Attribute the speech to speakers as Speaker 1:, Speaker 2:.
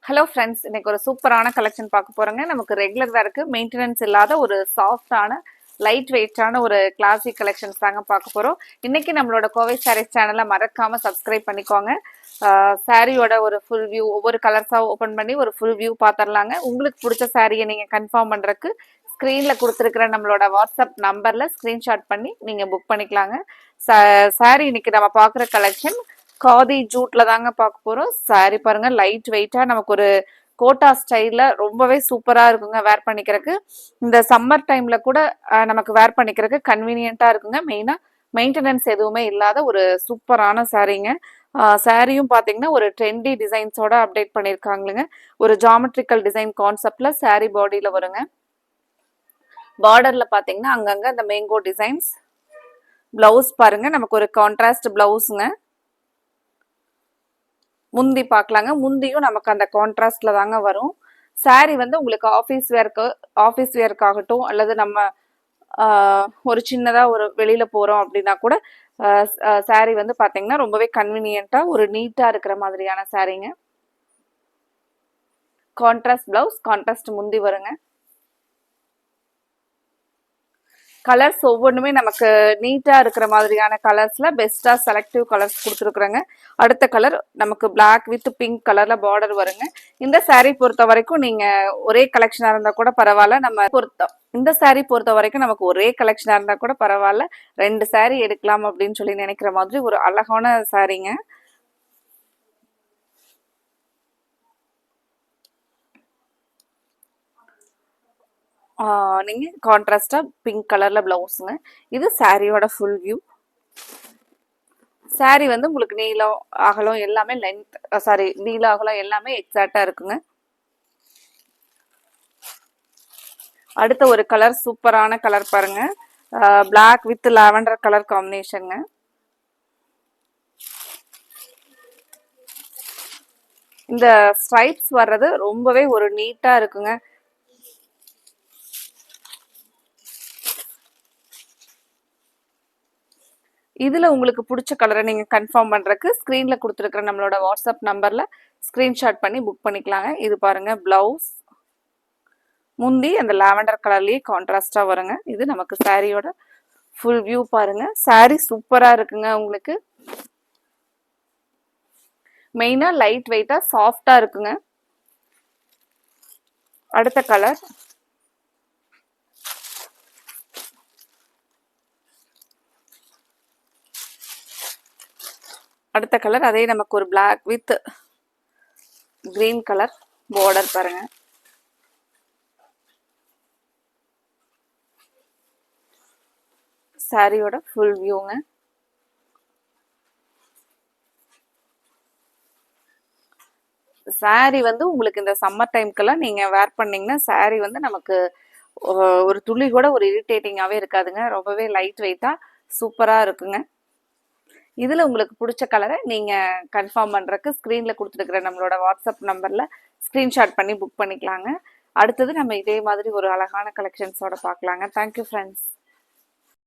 Speaker 1: Hello friends, இன்னைக்கு ஒரு சூப்பரான கலெக்ஷன் பார்க்க போறோங்க. நமக்கு ரெகுலர் வேருக்கு மெயின்டெனன்ஸ் இல்லாத ஒரு சாஃப்டான லைட் வெயிட்டான ஒரு கிளாசிக் கலெக்ஷன்ஸ் தாங்க பார்க்க போறோம். இன்னைக்கு நம்மளோட கோவை சாரீஸ் சேனலை மறக்காம சப்ஸ்கிரைப் பண்ணிக்கோங்க. சாரியோட ஒரு ஃபுல் வியூ ஒவ்வொரு கலர்ஸாக ஓப்பன் பண்ணி ஒரு ஃபுல் வியூ பார்த்துடலாங்க. உங்களுக்கு பிடிச்ச சாரியை நீங்கள் கன்ஃபார்ம் பண்ணுறதுக்கு ஸ்க்ரீனில் கொடுத்துருக்கிற நம்மளோட வாட்ஸ்அப் நம்பரில் ஸ்க்ரீன்ஷாட் பண்ணி நீங்கள் புக் பண்ணிக்கலாங்க. சாரி இன்னைக்கு நம்ம பார்க்குற கலெக்ஷன் காதி ஜூட்ல தாங்க பார்க்க போறோம். சாரி பாருங்க, லைட் வெயிட்டா நமக்கு ஒரு கோட்டா ஸ்டைல்ல ரொம்பவே சூப்பரா இருக்குங்க வேர் பண்ணிக்கிறதுக்கு. இந்த சம்மர் டைம்ல கூட நமக்கு வேர் பண்ணிக்கிறதுக்கு கன்வீனியன்ட்டா இருக்குங்க. மெயினா மெயின்டெனன்ஸ் எதுவுமே இல்லாத ஒரு சூப்பரான சாரீங்க. சாரியும் பாத்தீங்கன்னா ஒரு ட்ரெண்டி டிசைன்ஸோட அப்டேட் பண்ணியிருக்காங்களுங்க. ஒரு ஜாமெட்ரிக்கல் டிசைன் கான்செப்ட்ல சாரி பாடியில வருங்க. பார்டர்ல பாத்தீங்கன்னா அங்கங்க இந்த மேங்கோ டிசைன்ஸ். பிளவுஸ் பாருங்க, நமக்கு ஒரு கான்ட்ராஸ்ட் பிளவுஸுங்க. முந்தி பார்க்கலாங்க. முந்தியும் நமக்கு அந்த கான்ட்ராஸ்ட்ல தாங்க வரும். சாரி வந்து உங்களுக்கு ஆஃபீஸ் வேர்க்காகட்டும், அல்லது நம்ம ஒரு சின்னதா ஒரு வெளியில போறோம் அப்படின்னா கூட சாரி வந்து பாத்தீங்கன்னா ரொம்பவே கன்வீனியன்ட்டா ஒரு நீட்டா இருக்கிற மாதிரியான சாரீங்க. கான்ட்ராஸ்ட் பிளவுஸ், கான்ட்ராஸ்ட் முந்தி வருங்க. கலர்ஸ் ஒவ்வொன்றுமே நமக்கு நீட்டா இருக்கிற மாதிரியான கலர்ஸ்ல பெஸ்டா செலக்டிவ் கலர்ஸ் கொடுத்துருக்குறேங்க. அடுத்த கலர் நமக்கு பிளாக் வித் பிங்க் கலர்ல பார்டர் வருங்க. இந்த சாரீ பொறுத்த வரைக்கும் நீங்க ஒரே கலெக்ஷனா இருந்தா கூட பரவாயில்ல. இந்த சாரீ பொறுத்த வரைக்கும் நமக்கு ஒரே கலெக்ஷனா இருந்தா கூட பரவாயில்ல, 2 சாரீ எடுக்கலாம் அப்படின்னு சொல்லி நினைக்கிற மாதிரி ஒரு அழகான சாரீங்க. நீங்க கான்ட்ராஸ்டா பிங்க் கலர்ல பிளவுஸுங்க. இது சாரியோட ஃபுல் வியூ. சாரி வந்து உங்களுக்கு நீளம் அகலம் எல்லாமே நீளம் அகலம் எல்லாமே எக்ஸாக்டா இருக்குங்க. அடுத்த ஒரு கலர் சூப்பரான கலர் பாருங்க, பிளாக் வித் லாவெண்டர் கலர் காம்பினேஷனுங்க. இந்த ஸ்ட்ரைப்ஸ் வர்றது ரொம்பவே ஒரு நீட்டா இருக்குங்க. இதுல உங்களுக்கு பிடிச்ச கலரை நீங்க கன்ஃபார்ம் பண்றதுக்கு ஸ்கிரீன்ல கொடுத்துருக்கிற நம்மளோட வாட்ஸ்அப் நம்பர்ல ஸ்கிரீன்ஷாட் பண்ணி புக் பண்ணிக்கலாங்க. இது பாருங்க பிளவுஸ், முந்தி அந்த லாவெண்டர் கலர்லயே கான்ட்ராஸ்டா வருங்க. இது நமக்கு சாரியோட ஃபுல் வியூ பாருங்க. சாரி சூப்பரா இருக்குங்க. உங்களுக்கு மெயினா லைட் வெயிட்டா சாஃப்டா இருக்குங்க. அடுத்த கலர் அதே நமக்கு ஒரு black with green colour border பாருங்க. சாரியோட ஃபுல் வியூங்க. சாரி வந்து உங்களுக்கு இந்த சம்மர் டைம்க்கெல்லாம் நீங்க வேர் பண்ணீங்கன்னா சாரி வந்து நமக்கு ஒரு துளி கூட ஒரு இரிட்டேட்டிங்காவே இருக்காதுங்க. ரொம்பவே லைட் வெயிட்டா சூப்பரா இருக்குங்க. இதுல உங்களுக்கு பிடிச்ச கலரை நீங்க கன்ஃபார்ம் பண்றதுக்கு ஸ்கிரீன்ல கொடுத்துருக்கிற நம்மளோட வாட்ஸ்அப் நம்பர்ல ஸ்கிரீன்ஷாட் பண்ணி புக் பண்ணிக்கலாங்க. அடுத்தது நம்ம இதே மாதிரி ஒரு அழகான கலெக்ஷன்ஸோட பார்க்கலாங்க. Thank you friends.